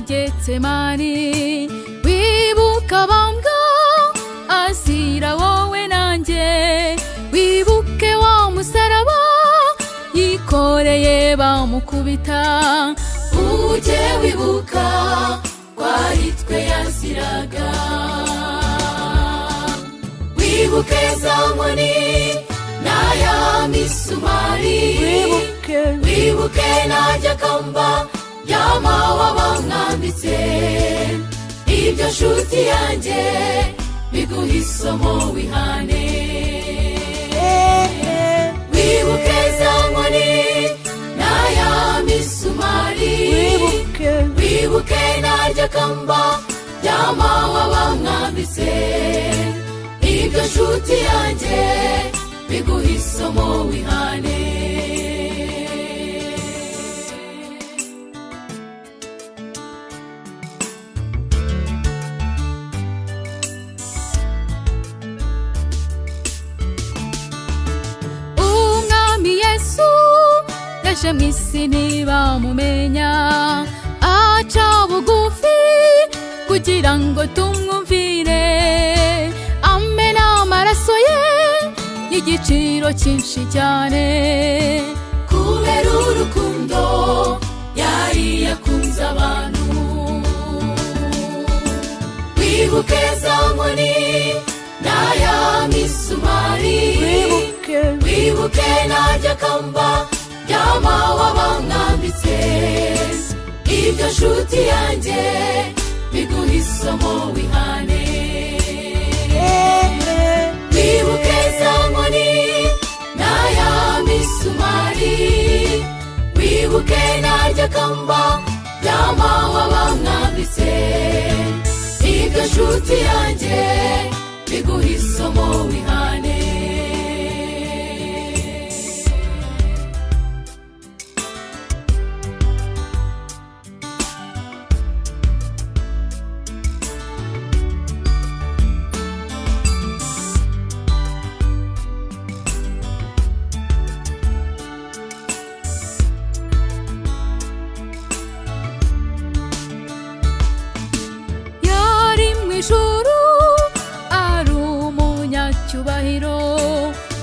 Getsemani, wibuka bambwa azira wowe nanjye, wibuke wa musaraba yikoreye bamukubita, ujye wibuka kwari twe yaziraga, wibuke za nkoni n'aya misumari, wibuke n'arya kamba ry'amahwa bamwambitse, ibyo nshuti yanjye biguha isomo wihane, wibuke za nkoni n'aya misumari, wibuke n'arya kamba ry'amahwa bamwambitse, ibyo nshuti yanjye biguha isomo wihane. Yaje mw'isi ntibamumenya, aca bugufi kugira ngo tumwumvire, amena amaraso ye y'igiciro cyinshi cyane, kubera urukundo yari yakunze abantu, wibuke za nkoni n'aya misumari, wibuke n'arya kamba ry'amahwa bamwambitse, ibyo nshuti yanjye biguha isomo wihane, wibuke za nkoni n'aya misumari, wibuke n'arya kamba ry'amahwa bamwambitse, ibyo nshuti yanjye biguha isomo wihane. Ijuru ari umunyacyubahiro,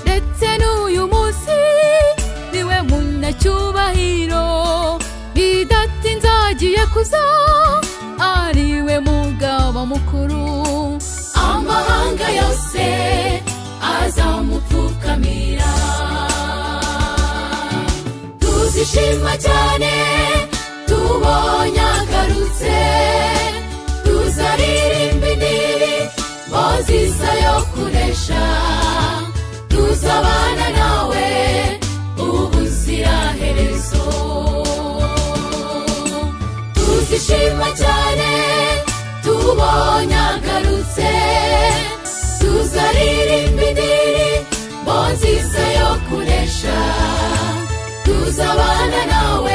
ndetse n'uyu munsi niwe munyacyubahiro, bidatinze agiye kuza ariwe mugaba mukuru, amahanga yose azamupfukamira, tuzishima cyane tubonye agarutse, tuzaririmba indirimbo nziza yo kunesha, tuzabana nawe ubuziraherezo, tuzishima cyane tubonye agarutse, tuzaririmba indirimbo nziza yo kunesha, tuzabana nawe